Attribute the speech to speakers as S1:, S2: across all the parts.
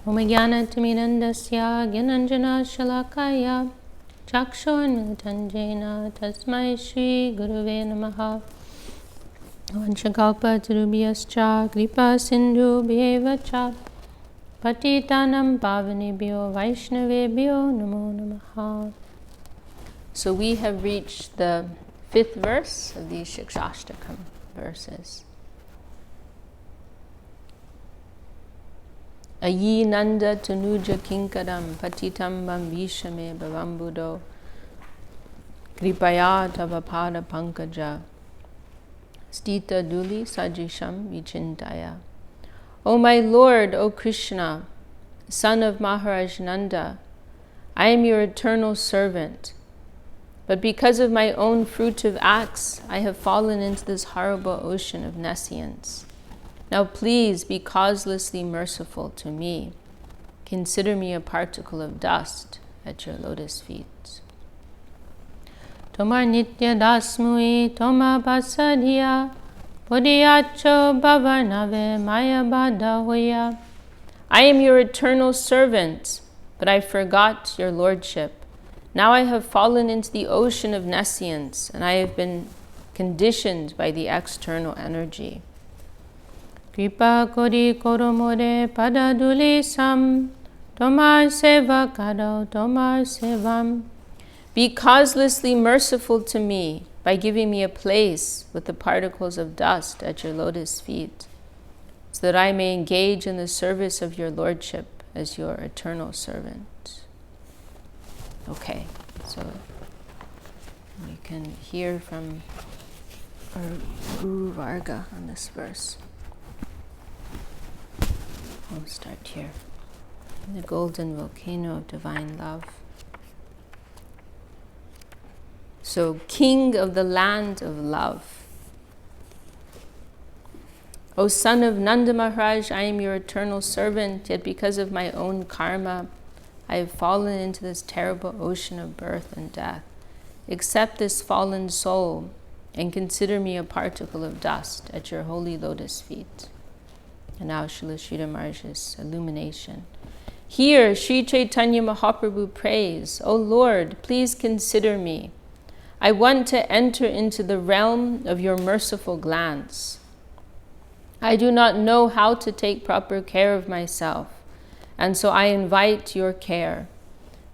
S1: Om Jnana-timirandasya Gyananjana Shalakaya Chakshurmilitanjena Tasmai Shri Guruve Namaha. Vanchakalpa Tarubhyascha Kripa Sindhu Bhyevacha Patitanam Pavanebhyo Vaishnavebhyo Namo Namaha. So we have reached the 5th verse of these Siksastakam verses. Ayi nanda tanuja kinkadam patitam bambishame bhavambudo kripaya tavapada pankaja stita duli sajisham vichintaya. O my Lord, O Krishna, son of Maharaj Nanda, I am your eternal servant. But because of my own fruitive acts, I have fallen into this horrible ocean of nescience. Now please be causelessly merciful to me. Consider me a particle of dust at your lotus feet. Tomar nitya dasmui toma pasadhiya bodhiyacho bhavanave maya bada hoya. I am your eternal servant, but I forgot your lordship. Now I have fallen into the ocean of nescience, and I have been conditioned by the external energy. Kripa kori koromore padaduli sam tomar seva kado tomar sevam. Be causelessly merciful to me by giving me a place with the particles of dust at your lotus feet, so that I may engage in the service of your lordship as your eternal servant. Okay, so we can hear from our Guru Varga on this verse. We'll start here. The golden volcano of divine love. So, king of the land of love. O son of Nanda Maharaj, I am your eternal servant, yet because of my own karma, I have fallen into this terrible ocean of birth and death. Accept this fallen soul and consider me a particle of dust at your holy lotus feet. And now Srila Sridhar Maharaj's illumination. Here, Sri Chaitanya Mahaprabhu prays, O Lord, please consider me. I want to enter into the realm of your merciful glance. I do not know how to take proper care of myself, and so I invite your care.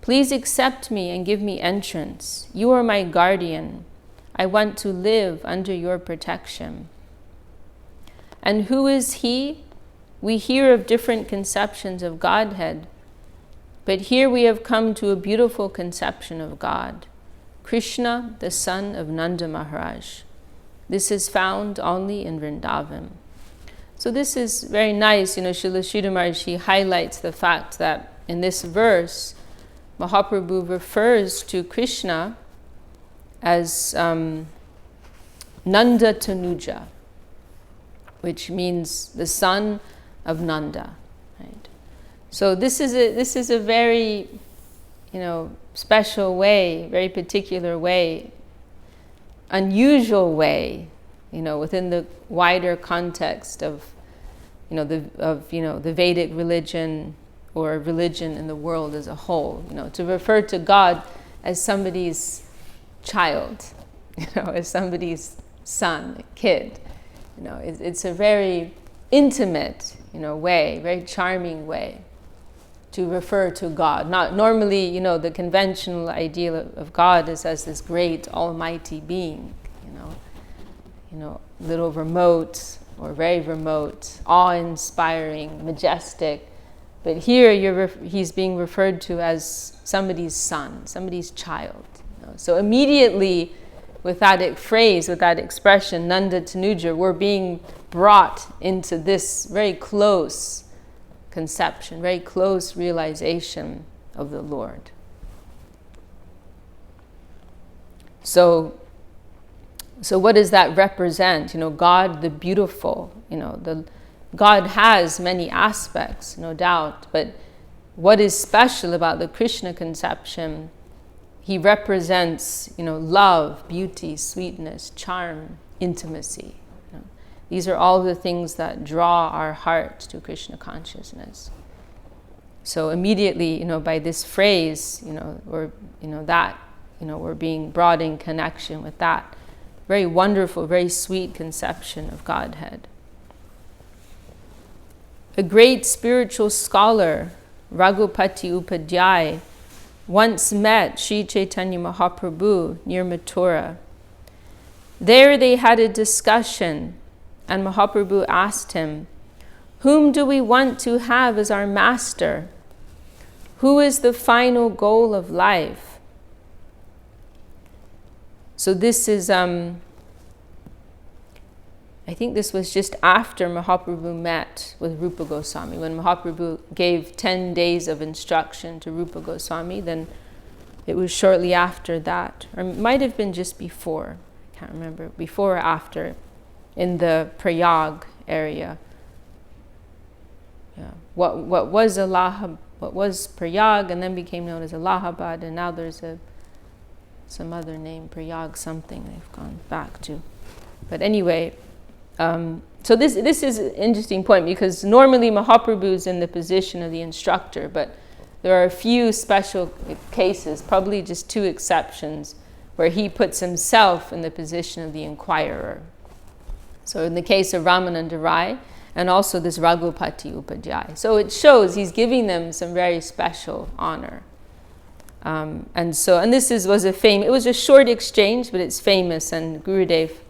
S1: Please accept me and give me entrance. You are my guardian. I want to live under your protection. And who is he? We hear of different conceptions of Godhead, but here we have come to a beautiful conception of God. Krishna, the son of Nanda Maharaj. This is found only in Vrindavan. So this is very nice. Srila Sridhar Maharaj, he highlights the fact that in this verse, Mahaprabhu refers to Krishna as Nanda Tanuja, which means the son of Nanda. Right? So this is a very, special way, very particular way, unusual way, within the wider context of, the Vedic religion or religion in the world as a whole. To refer to God as somebody's child, as somebody's son, a kid. It's a very intimate, way, very charming way to refer to God. Not normally, the conventional ideal of God is as this great almighty being, little remote or very remote, awe-inspiring, majestic. But here he's being referred to as somebody's son, somebody's child. So immediately, with that phrase, with that expression, Nanda Tanuja, we're being brought into this very close conception, very close realization of the Lord. So what does that represent? God the beautiful. God has many aspects, no doubt, but what is special about the Krishna conception? He represents, love, beauty, sweetness, charm, intimacy. These are all the things that draw our heart to Krishna consciousness. So immediately, by this phrase, we're being brought in connection with that very wonderful, very sweet conception of Godhead. A great spiritual scholar, Raghupati Upadhyay, once met Sri Chaitanya Mahaprabhu near Mathura. There they had a discussion, and Mahaprabhu asked him, "Whom do we want to have as our master? Who is the final goal of life?" So this is, I think this was just after Mahaprabhu met with Rupa Goswami. When Mahaprabhu gave 10 days of instruction to Rupa Goswami, then it was shortly after that. Or it might have been just before, I can't remember, before or after, in the Prayag area. Yeah. What was Prayag and then became known as Allahabad, and now there's some other name, Prayag something they've gone back to. But anyway, so this is an interesting point, because normally Mahaprabhu is in the position of the instructor, but there are a few special cases, probably just 2 exceptions, where he puts himself in the position of the inquirer. So in the case of Ramananda Rai, and also this Raghupati Upadhyay. So it shows he's giving them some very special honor. And this was it was a short exchange, but it's famous, and Gurudev,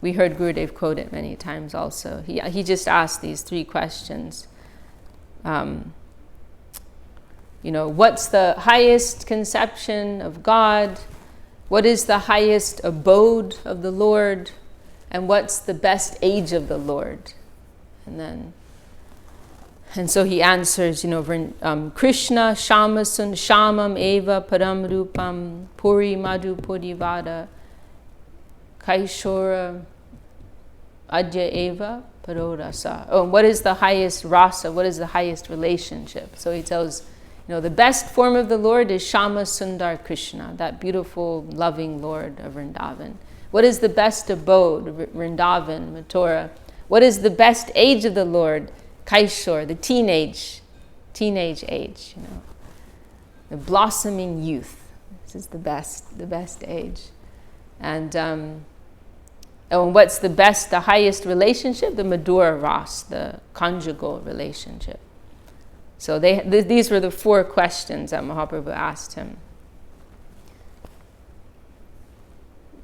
S1: we heard Gurudev quote it many times also. He just asked these 3 questions. What's the highest conception of God? What is the highest abode of the Lord? And what's the best age of the Lord? And so he answers, Krishna shamam eva param rupam puri madhu purivada kaishora adya eva parorasa. Oh, what is the highest rasa? What is the highest relationship? So he tells, the best form of the Lord is Shama Sundar Krishna, that beautiful, loving Lord of Vrindavan. What is the best abode? Vrindavan, Mathura. What is the best age of the Lord? Kaishor, the teenage age, the blossoming youth. This is the best age. And what's the highest relationship? The Madhura Ras, the conjugal relationship. So these were the 4 questions that Mahaprabhu asked him.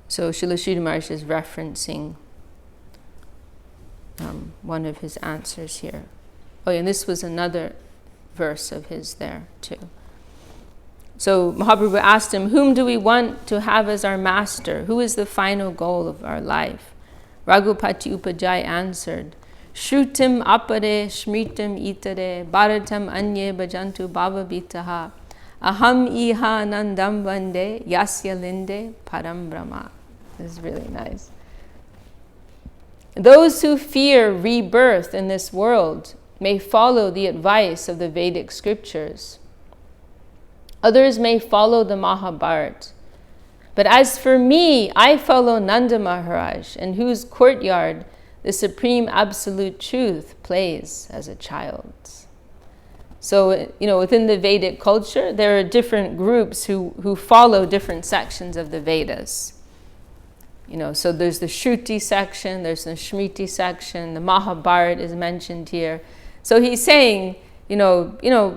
S1: So Srila Sridhar Maharaj is referencing one of his answers here. Oh, and this was another verse of his there too. So Mahaprabhu asked him, "Whom do we want to have as our master? Who is the final goal of our life?" Raghupati Upadhyay answered, "Shrutim apare smritim itare bharatam anye bhajantu bhavabhitaha aham iha nandam vande yasya linde param brahma." This is really nice. Those who fear rebirth in this world may follow the advice of the Vedic scriptures. Others may follow the Mahabharata. But as for me, I follow Nanda Maharaj, in whose courtyard the supreme absolute truth plays as a child. So, within the Vedic culture, there are different groups who follow different sections of the Vedas. So there's the Shruti section, there's the Smriti section, the Mahabharata is mentioned here. So he's saying,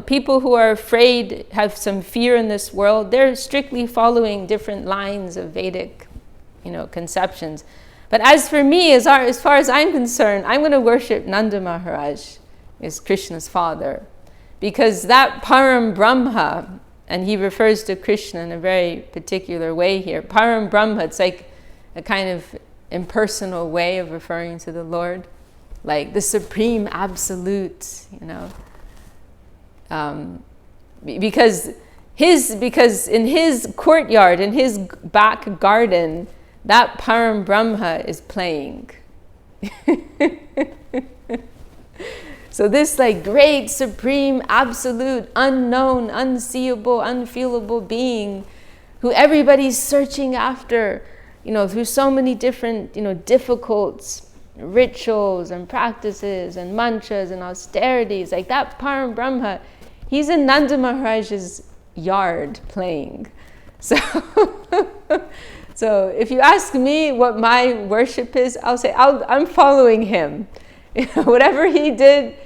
S1: people who are afraid, have some fear in this world, they're strictly following different lines of Vedic, conceptions. But as for me, as far as I'm concerned, I'm going to worship Nanda Maharaj, is Krishna's father. Because that Param Brahma, and he refers to Krishna in a very particular way here. Param Brahma, it's like a kind of impersonal way of referring to the Lord, like the supreme absolute, because in his courtyard, in his back garden, that Param Brahma is playing. So this great, supreme, absolute, unknown, unseeable, unfeelable being who everybody's searching after, through so many different, difficult rituals and practices and mantras and austerities, that Param Brahma, He's in Nanda Maharaj's yard playing. So, so if you ask me what my worship is, I'll say I'm following him. Whatever he did,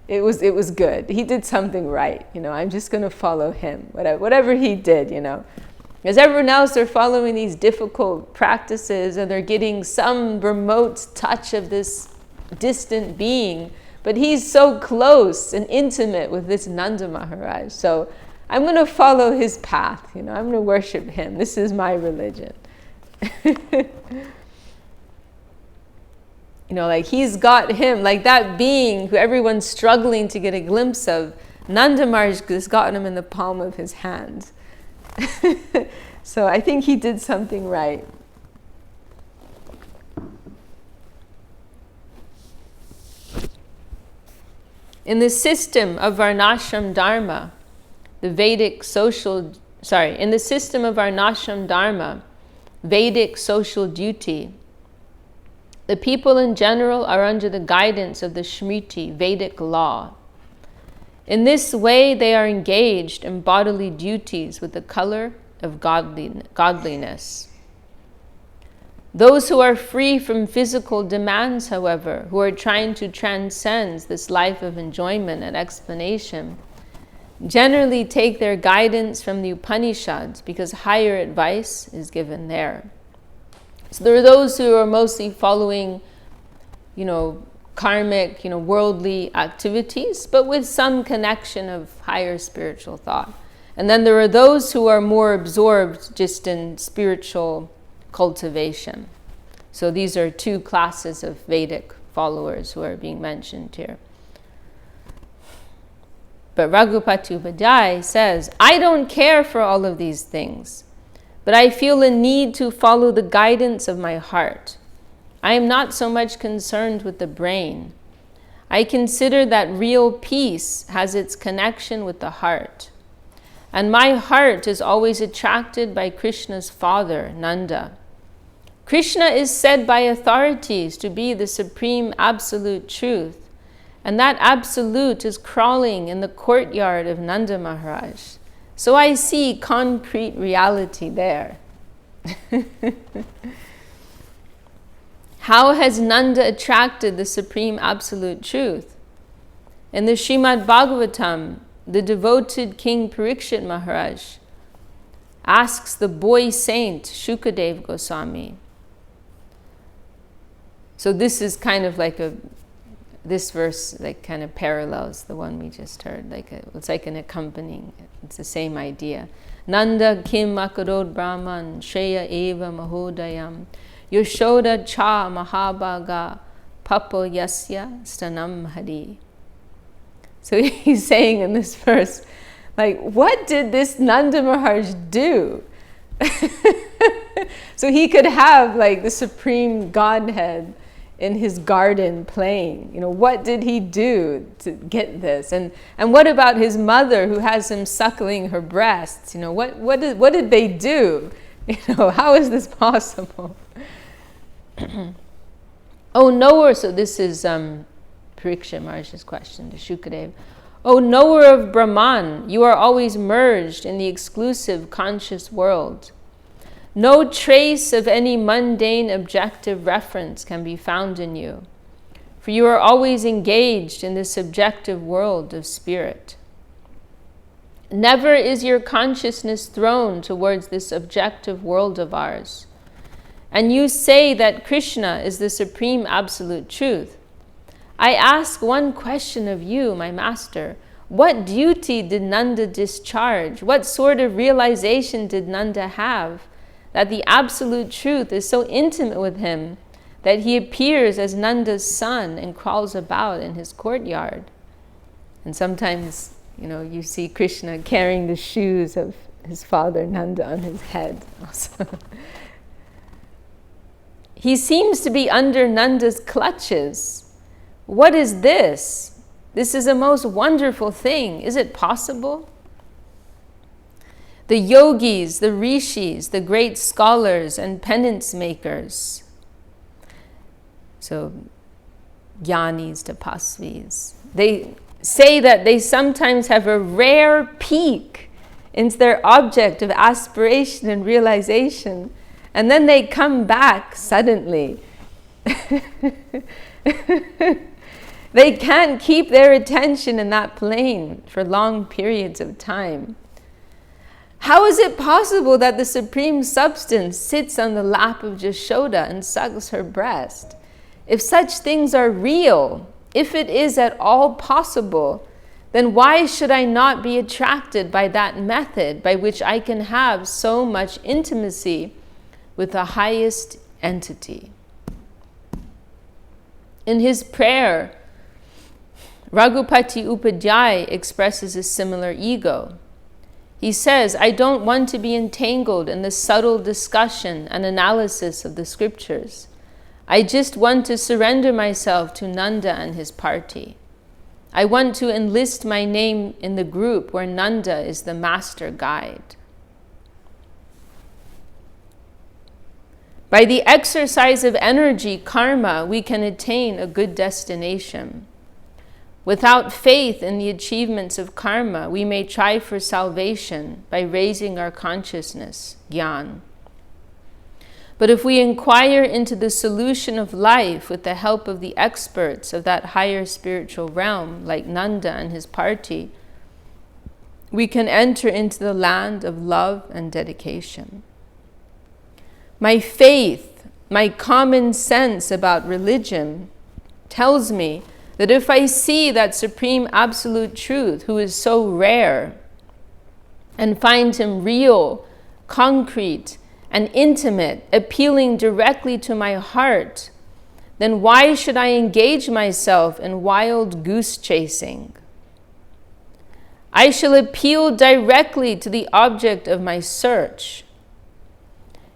S1: it was good. He did something right. I'm just going to follow him. Whatever he did, Because everyone else, they're following these difficult practices and they're getting some remote touch of this distant being. But he's so close and intimate with this Nanda Maharaj. So I'm going to follow his path. I'm going to worship him. This is my religion. Like he's got him, like that being who everyone's struggling to get a glimpse of. Nanda Maharaj has gotten him in the palm of his hand. So I think he did something right. In the system of Varnashram Dharma, in the system of Varnashram Dharma, Vedic social duty, the people in general are under the guidance of the Smriti, Vedic law. In this way, they are engaged in bodily duties with the color of godliness. Those who are free from physical demands, however, who are trying to transcend this life of enjoyment and explanation, generally take their guidance from the Upanishads because higher advice is given there. So there are those who are mostly following, karmic, worldly activities, but with some connection of higher spiritual thought. And then there are those who are more absorbed just in spiritual cultivation. So these are two classes of Vedic followers who are being mentioned here. But Raghupati Upadhyay says, I don't care for all of these things, but I feel a need to follow the guidance of my heart. I am not so much concerned with the brain. I consider that real peace has its connection with the heart. And my heart is always attracted by Krishna's father, Nanda. Krishna is said by authorities to be the supreme absolute truth, and that absolute is crawling in the courtyard of Nanda Maharaj. So I see concrete reality there. How has Nanda attracted the supreme absolute truth? In the Srimad Bhagavatam, the devoted King Parikshit Maharaj asks the boy saint Shukadev Goswami. So this is kind of like this verse like kind of parallels the one we just heard. It's like an accompanying. It's the same idea. Nanda kim akarod brahman shreya eva mahodayam yashoda cha mahabhaga papo yasya stanam hari. So he's saying in this verse, what did this Nanda Maharaj do? So he could have the supreme Godhead in his garden playing. What did he do to get this? And what about his mother who has him suckling her breasts? What did they do? How is this possible? Oh, knower, so this is Parikshit Maharaj's question to Shukadev. O knower of Brahman, you are always merged in the exclusive conscious world. No trace of any mundane objective reference can be found in you, for you are always engaged in the subjective world of spirit. Never is your consciousness thrown towards this objective world of ours. And you say that Krishna is the supreme absolute truth. I ask one question of you, my master. What duty did Nanda discharge? What sort of realization did Nanda have that the absolute truth is so intimate with him that he appears as Nanda's son and crawls about in his courtyard? And sometimes, you see Krishna carrying the shoes of his father Nanda on his head also. He seems to be under Nanda's clutches. What is this? This is a most wonderful thing. Is it possible? The yogis, the rishis, the great scholars and penance makers, so jnanis, tapasvis, they say that they sometimes have a rare peek into their object of aspiration and realization, and then they come back suddenly. They can't keep their attention in that plane for long periods of time. How is it possible that the Supreme Substance sits on the lap of Jashoda and sucks her breast? If such things are real, if it is at all possible, then why should I not be attracted by that method by which I can have so much intimacy with the highest entity? In his prayer, Raghupati Upadhyay expresses a similar ego. He says, I don't want to be entangled in the subtle discussion and analysis of the scriptures. I just want to surrender myself to Nanda and his party. I want to enlist my name in the group where Nanda is the master guide. By the exercise of energy, karma, we can attain a good destination. Without faith in the achievements of karma, we may try for salvation by raising our consciousness, jnana. But if we inquire into the solution of life with the help of the experts of that higher spiritual realm, like Nanda and his party, we can enter into the land of love and dedication. My faith, my common sense about religion tells me that if I see that Supreme Absolute Truth, who is so rare, and find him real, concrete, and intimate, appealing directly to my heart, then why should I engage myself in wild goose chasing? I shall appeal directly to the object of my search.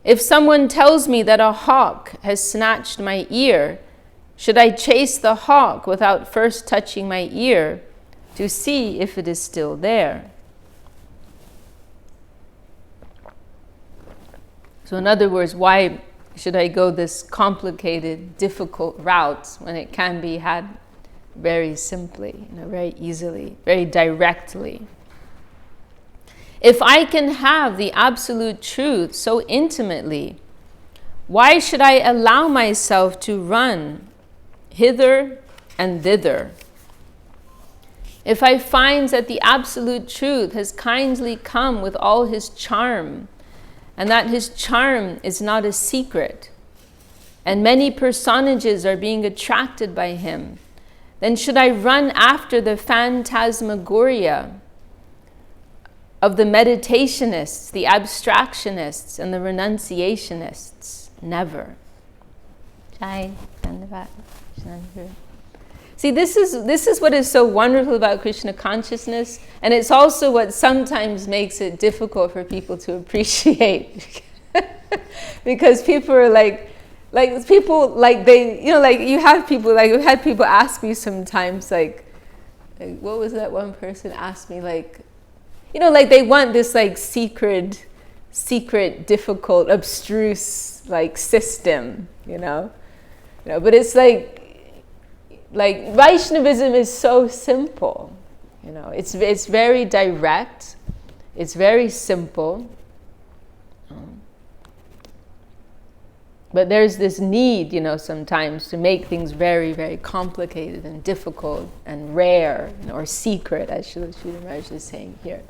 S1: If someone tells me that a hawk has snatched my ear, should I chase the hawk without first touching my ear to see if it is still there? So in other words, why should I go this complicated, difficult route when it can be had very simply, very easily, very directly? If I can have the absolute truth so intimately, why should I allow myself to run hither and thither? If I find that the absolute truth has kindly come with all his charm, and that his charm is not a secret, and many personages are being attracted by him, then should I run after the phantasmagoria of the meditationists, the abstractionists, and the renunciationists? Never. Jai, Dandavat, Shanandru. See, this is what is so wonderful about Krishna consciousness, and it's also what sometimes makes it difficult for people to appreciate. Because people are like people, like they, like you have people, like I've had people ask me sometimes, like what was that one person asked me, like, like they want this like secret, difficult, abstruse, like system, but it's like Vaishnavism is so simple, it's very direct, it's very simple, but there's this need, sometimes to make things very, very complicated and difficult and rare, or secret, as Srila Maharaj is saying here.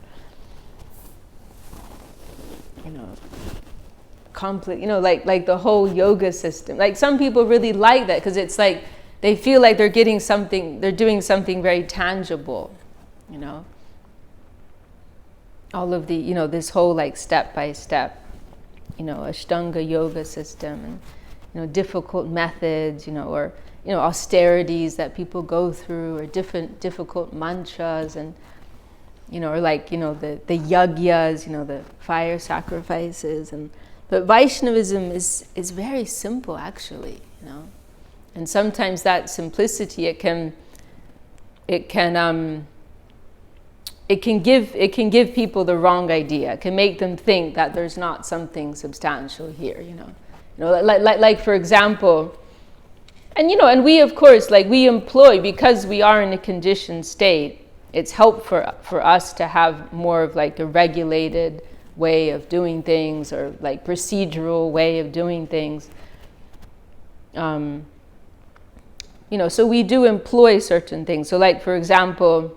S1: Like the whole yoga system. Like some people really like that because it's like they feel like they're doing something very tangible, All of the, this whole like step by step, Ashtanga yoga system, and difficult methods, or austerities that people go through, or difficult mantras, and or like the yagyas, the fire sacrifices, but Vaishnavism is very simple actually, and sometimes that simplicity it can give people the wrong idea. It can make them think that there's not something substantial here, like for example, And, and we, of course, like we employ, because we are in a conditioned state, it's helpful for us to have more of like a regulated way of doing things, or like procedural way of doing things. So we do employ certain things. So like, for example,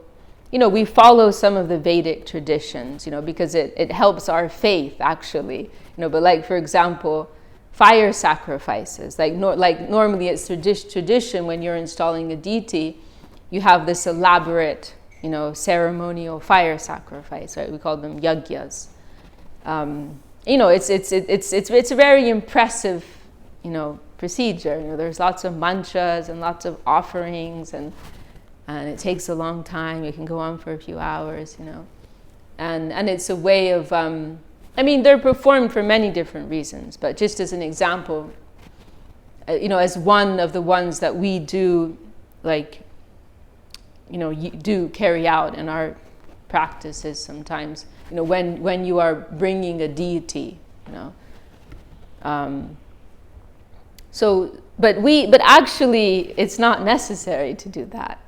S1: we follow some of the Vedic traditions, because it helps our faith, actually. But like, for example, fire sacrifices. Like normally it's tradition when you're installing a deity, you have this elaborate, ceremonial fire sacrifice, right? We call them yagyas. It's a very impressive, procedure. There's lots of mantras and lots of offerings, and it takes a long time. It can go on for a few hours, and it's a way of, they're performed for many different reasons, but just as an example, as one of the ones that we do, like, do carry out in our practices sometimes, when you are bringing a deity, but actually it's not necessary to do that,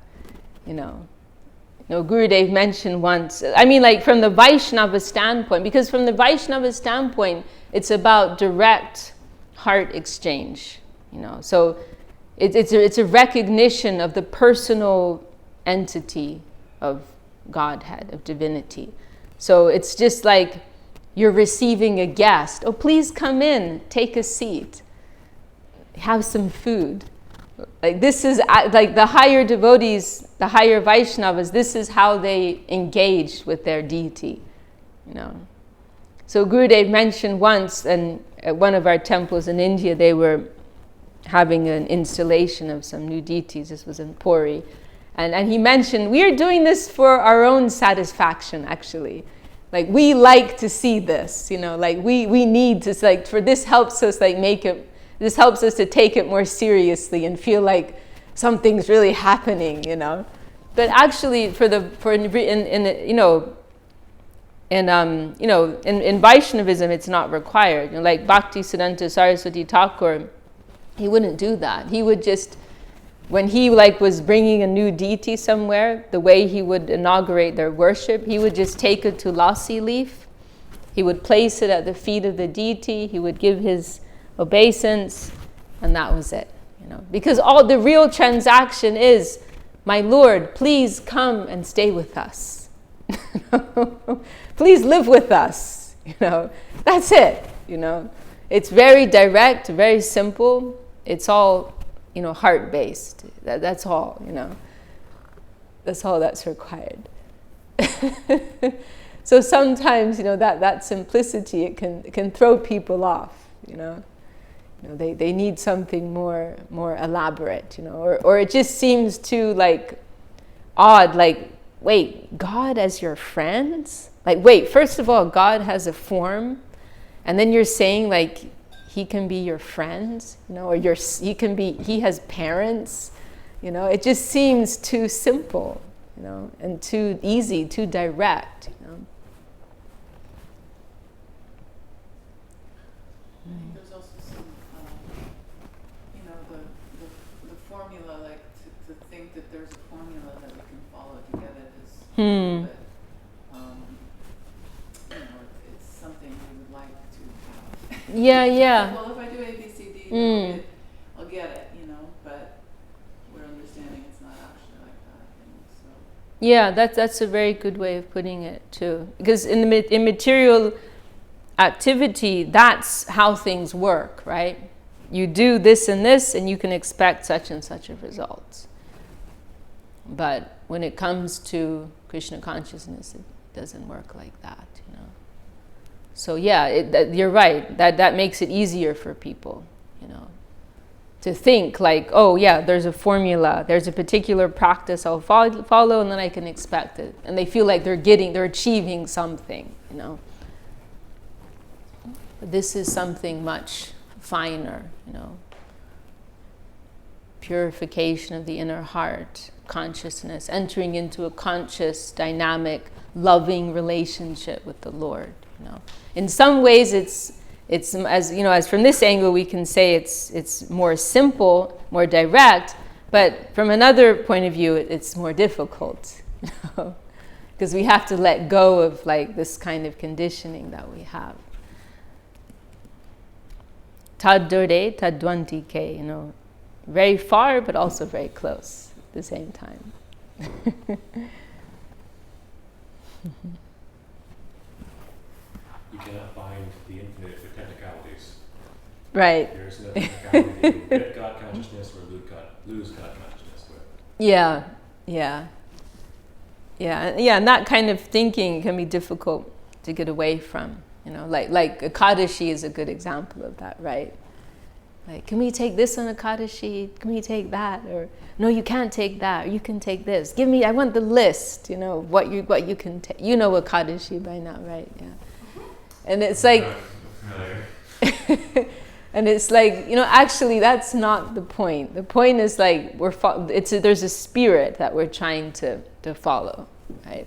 S1: Gurudev mentioned once, like from the Vaishnava standpoint, because from the Vaishnava standpoint, it's about direct heart exchange, so it's a recognition of the personal entity of Godhead, of divinity. So it's just like you're receiving a guest. Oh, please come in, take a seat, have some food. Like this is like the higher devotees, the higher Vaishnavas, this is how they engage with their deity, So Gurudev mentioned once, and at one of our temples in India, they were having an installation of some new deities. This was in Puri. And he mentioned, we are doing this for our own satisfaction, actually. Like, we like to see this, like we need to, like, for this helps us, like, this helps us to take it more seriously and feel like something's really happening, But actually, in Vaishnavism, it's not required. Like Bhaktisiddhanta Saraswati Thakur, he wouldn't do that. He would just, when he was bringing a new deity somewhere, the way he would inaugurate their worship, he would just take a tulasi leaf, he would place it at the feet of the deity, he would give his obeisance, and that was it. Because all the real transaction is, my Lord, please come and stay with us. Please live with us. That's it. It's very direct, very simple. It's all heart-based. That's all, That's all that's required. So sometimes, that simplicity, it can throw people off, They need something more elaborate, or it just seems too, like, odd, like, wait, God as your friends? Like, wait, first of all, God has a form, and then you're saying, like, he can be your friends, or he has parents, it just seems too simple, and too easy, too direct,
S2: There's also some, the formula, like to think that there's a formula that we can follow to get it is, but, it's something we would like to have.
S1: Yeah.
S2: Well, if I do A, B, C, D, I'll get it, but we're understanding it's not actually like that. So.
S1: Yeah, that's a very good way of putting it too. Because in material activity, that's how things work, right? You do this and this, and you can expect such and such a result. But when it comes to Krishna consciousness, it doesn't work like that, So yeah, you're right. That makes it easier for people, to think like, oh yeah, there's a formula, there's a particular practice I'll follow, and then I can expect it. And they feel like they're achieving something, But this is something much finer, Purification of the inner heart, consciousness, entering into a conscious, dynamic, loving relationship with the Lord, In some ways, it's, as you know, as from this angle we can say it's more simple, more direct, but from another point of view it's more difficult, you know, because we have to let go of like this kind of conditioning that we have. Tad dore, tad dwantike, you know, very far but also very close at the same time.
S3: You cannot find the infinite with technicalities.
S1: Right.
S3: There's no technicality. You get God consciousness or lose God consciousness.
S1: Yeah. And that kind of thinking can be difficult to get away from. You know, like Ekadashi is a good example of that, right? Like, can we take this on Ekadashi? Can we take that? Or no, you can't take that. Or you can take this. Give me. I want the list. You know what you can take. You know Ekadashi by now, right? Yeah. And it's like, and it's like, you know, actually that's not the point. The point is like there's a spirit that we're trying to follow, right?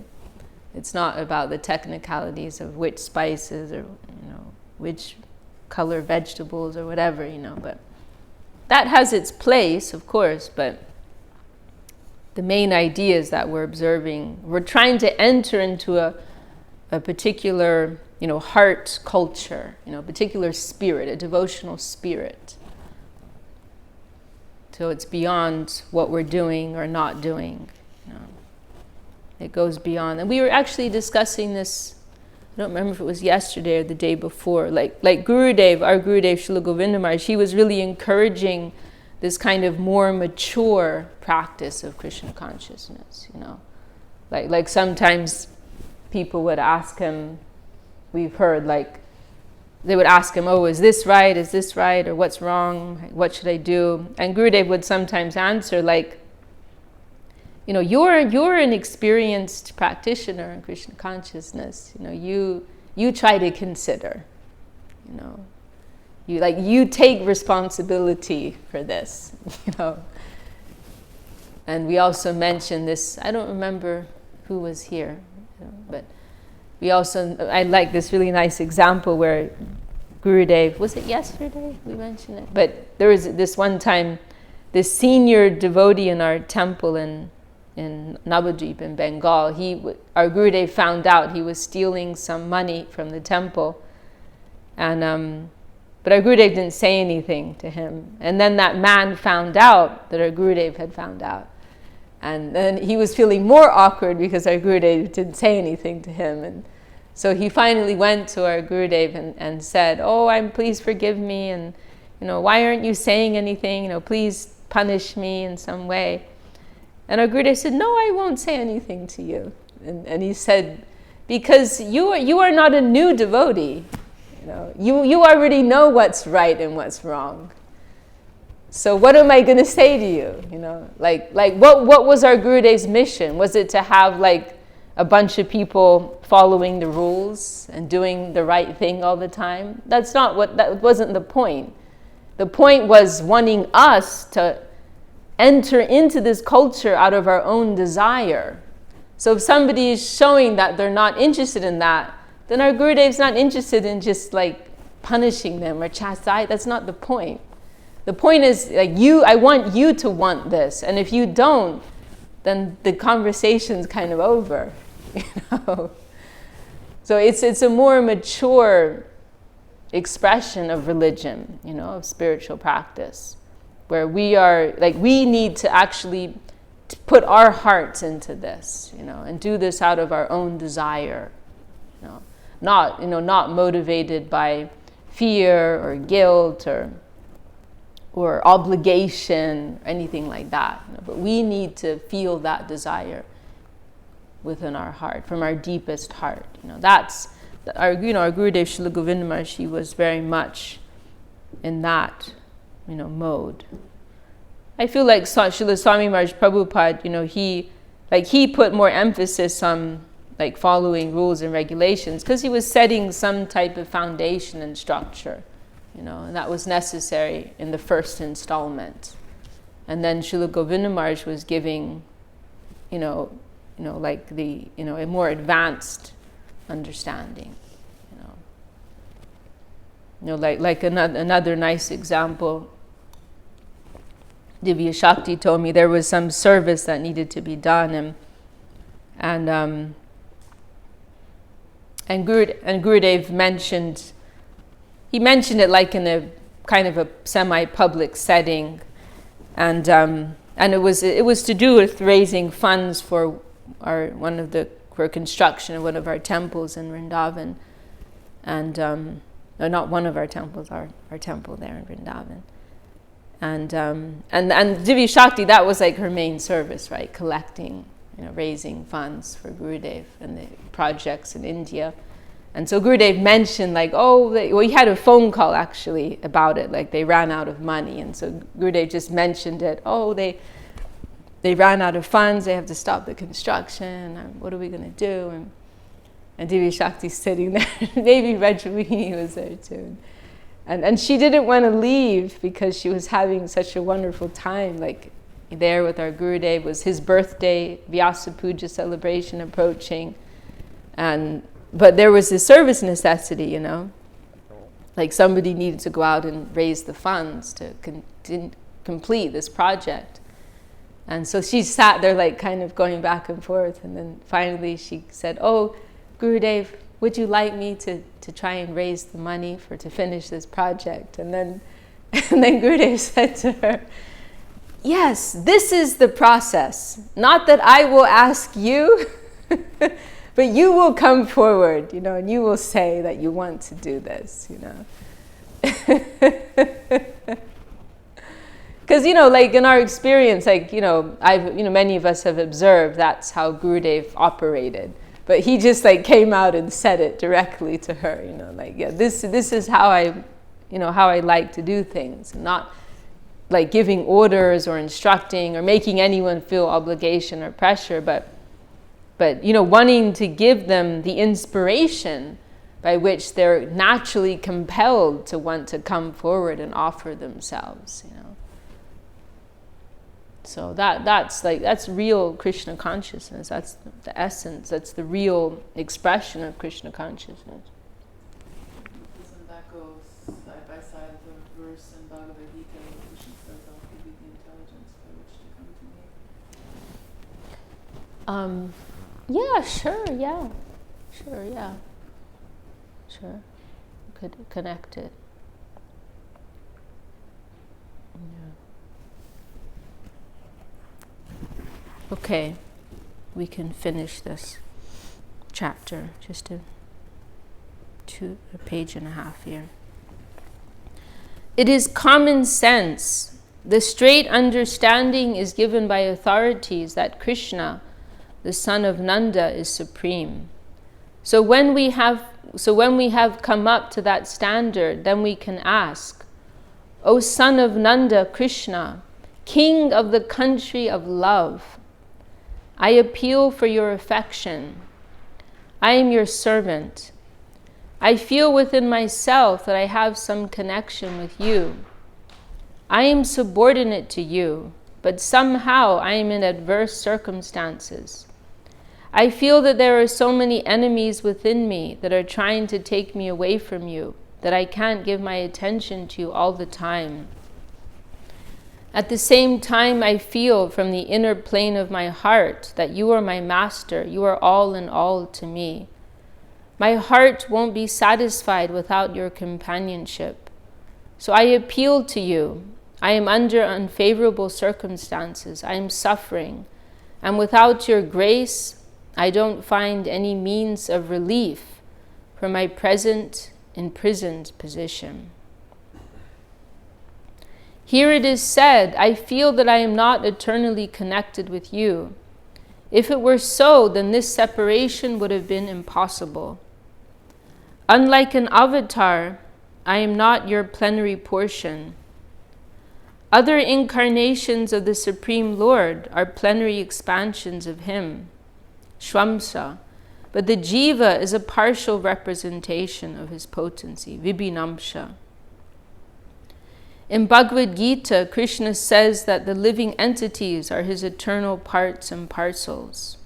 S1: It's not about the technicalities of which spices or, you know, which color vegetables or whatever, you know, but that has its place, of course, but the main idea is that we're observing, we're trying to enter into a particular, you know, heart culture, you know, particular spirit, a devotional spirit. So it's beyond what we're doing or not doing, you know. It goes beyond. And we were actually discussing this, I don't remember if it was yesterday or the day before, like Gurudev, our Gurudev Srila Govinda Maharaj, he was really encouraging this kind of more mature practice of Krishna consciousness, you know. Like sometimes people would ask him, we've heard, like, they would ask him, oh, is this right, or what's wrong, what should I do? And Gurudev would sometimes answer, like, you know, you're an experienced practitioner in Krishna consciousness. You know, you try to consider. You know, you take responsibility for this. You know, and we also mentioned this. I don't remember who was here, you know, but I like this really nice example where Gurudev, was it yesterday we mentioned it? But there was this one time, this senior devotee in our temple in Navadvip in Bengal, our Gurudev found out he was stealing some money from the temple, and but our Gurudev didn't say anything to him. And then that man found out that our Gurudev had found out, and then he was feeling more awkward because our Gurudev didn't say anything to him. And so he finally went to our Gurudev and said, "Oh, please forgive me, and you know, why aren't you saying anything? You know, please punish me in some way." And our Gurudev said, "No, I won't say anything to you." And he said, "Because you are not a new devotee. You know, you already know what's right and what's wrong. So what am I going to say to you? You know, like what was our Gurudev's mission? Was it to have like a bunch of people following the rules and doing the right thing all the time? That wasn't the point. The point was wanting us to enter into this culture out of our own desire. So if somebody is showing that they're not interested in that, then our Gurudev's not interested in just like punishing them or chastising. That's not the point. The point is like I want you to want this, and if you don't, then the conversation's kind of over, you know. So it's a more mature expression of religion, you know, of spiritual practice, where we need to actually put our hearts into this, you know, and do this out of our own desire, you know, not motivated by fear or guilt or obligation or anything like that. You know, but we need to feel that desire within our heart, from our deepest heart. You know, that's our Gurudev Srila Govinda Maharaj, he was very much in that, you know, mode. I feel like Srila Swami Maharaj Prabhupada, you know, he put more emphasis on like following rules and regulations because he was setting some type of foundation and structure, you know, and that was necessary in the first installment. And then Srila Govinda Maharaj was giving, like a more advanced understanding, you know. like another nice example, Divya Shakti told me there was some service that needed to be done, and Gurudev mentioned it like in a kind of a semi-public setting, and it was to do with raising funds for construction of one of our temples in Vrindavan, and no, not one of our temples, our temple there in Vrindavan. And Divya Shakti, that was like her main service, right? Collecting, raising funds for Gurudev and the projects in India. And so Gurudev mentioned he had a phone call actually about it, like they ran out of money. And so Gurudev just mentioned it, they ran out of funds, they have to stop the construction, what are we going to do? And Divya Shakti's sitting there, maybe Rajavini was there too. And she didn't want to leave because she was having such a wonderful time, like there with our Gurudev. It was his birthday, Vyasa Puja celebration approaching. But there was this service necessity, like somebody needed to go out and raise the funds to complete this project. And so she sat there like kind of going back and forth, and then finally she said, "Oh, Gurudev, would you like me to try and raise the money to finish this project?" And then Gurudev said to her, "Yes, this is the process. Not that I will ask you, but you will come forward, and you will say that you want to do this, Because, like in our experience, many of us have observed that's how Gurudev operated. But he just came out and said it directly to her, this is how I like to do things, not like giving orders or instructing or making anyone feel obligation or pressure, but wanting to give them the inspiration by which they're naturally compelled to want to come forward and offer themselves, So that's real Krishna consciousness. That's the essence. That's the real expression of Krishna consciousness.
S2: Doesn't that go side by side with the verse in Bhagavad Gita where Krishna says, "I'll give you the intelligence by which to come to me"?
S1: Yeah, sure, yeah. Sure. Could connect it. Yeah. Okay, we can finish this chapter, just a page and a half here. It is common sense. The straight understanding is given by authorities that Krishna, the son of Nanda, is supreme. So when we have come up to that standard, then we can ask, O son of Nanda, Krishna, king of the country of love, I appeal for your affection. I am your servant. I feel within myself that I have some connection with you. I am subordinate to you, but somehow I am in adverse circumstances. I feel that there are so many enemies within me that are trying to take me away from you, that I can't give my attention to you all the time. At the same time, I feel from the inner plane of my heart that you are my master, you are all in all to me. My heart won't be satisfied without your companionship. So I appeal to you. I am under unfavorable circumstances. I am suffering. And without your grace, I don't find any means of relief from my present imprisoned position. Here it is said, I feel that I am not eternally connected with you. If it were so, then this separation would have been impossible. Unlike an avatar, I am not your plenary portion. Other incarnations of the Supreme Lord are plenary expansions of Him, Shvamsa, but the Jiva is a partial representation of His potency, Vibhinamsha. In Bhagavad Gita, Krishna says that the living entities are His eternal parts and parcels.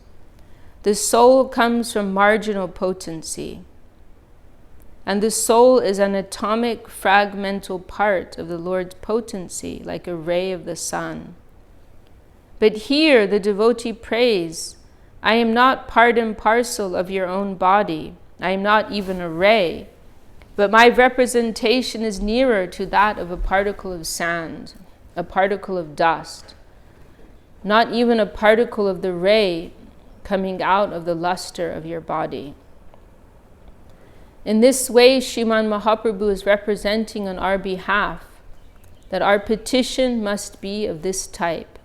S1: The soul comes from marginal potency. and the soul is an atomic fragmental part of the Lord's potency, like a ray of the sun. But here the devotee prays, I am not part and parcel of your own body. I am not even a ray, but my representation is nearer to that of a particle of sand, a particle of dust, not even a particle of the ray coming out of the luster of your body. In this way, Sriman Mahaprabhu is representing on our behalf that our petition must be of this type.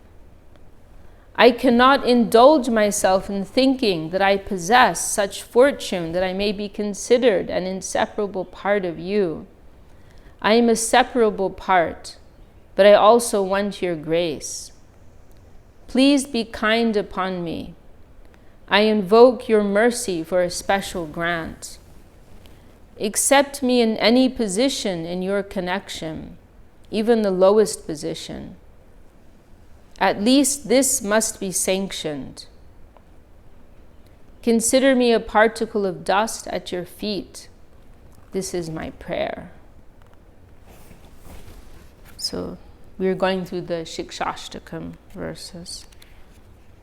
S1: I cannot indulge myself in thinking that I possess such fortune that I may be considered an inseparable part of you. I am a separable part, but I also want your grace. Please be kind upon me. I invoke your mercy for a special grant. Accept me in any position in your connection, even the lowest position. At least this must be sanctioned. Consider me a particle of dust at your feet. This is my prayer. So we're going through the Siksastakam verses.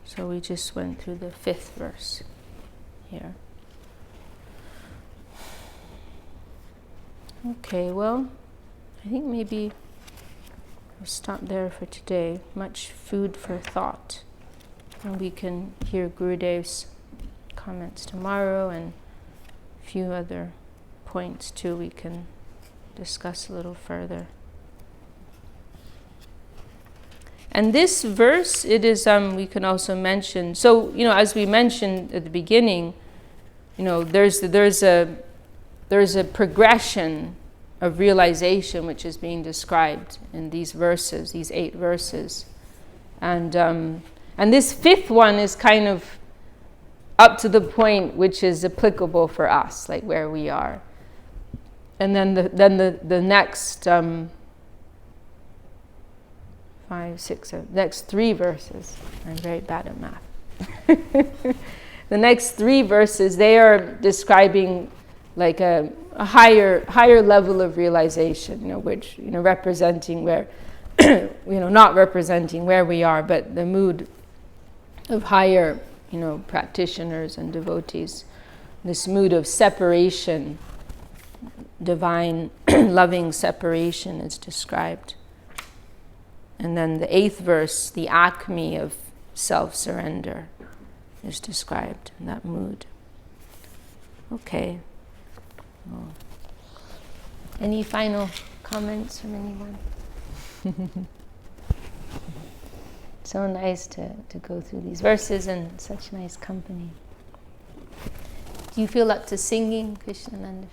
S1: So we just went through the 5th verse here. Okay, well, I think maybe we'll stop there for today. Much food for thought. And we can hear Gurudev's comments tomorrow, and a few other points too we can discuss a little further. And this verse, it is, we can also mention, so, as we mentioned at the beginning, there's a progression of realization which is being described in these verses, these 8 verses. And this 5th one is kind of up to the point which is applicable for us, like where we are. And then the next 5, 6, 7, next 3 verses. I'm very bad at math. The next 3 verses, they are describing like a higher level of realization, which, representing where, not representing where we are, but the mood of higher, practitioners and devotees. This mood of separation, divine, loving separation is described. And then the 8th verse, the acme of self-surrender, is described in that mood. Okay. Well, any final comments from anyone? So nice to go through these verses in such nice company. Do you feel up to singing Krishnananda?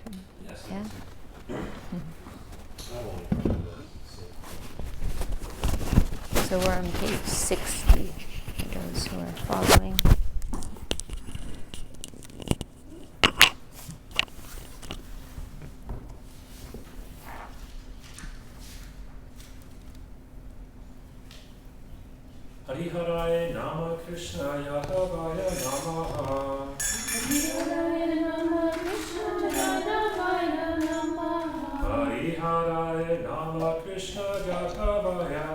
S3: Yes.
S1: Yeah?
S3: I won't.
S1: So we're on page 60, for those who are following.
S3: Hariharaya Nama Krishnaya Havaya Namaha.
S1: Hariharaya Nama Krishna Jadavaya Namaha.
S3: Hariharaya Nama Krishna Jadavaya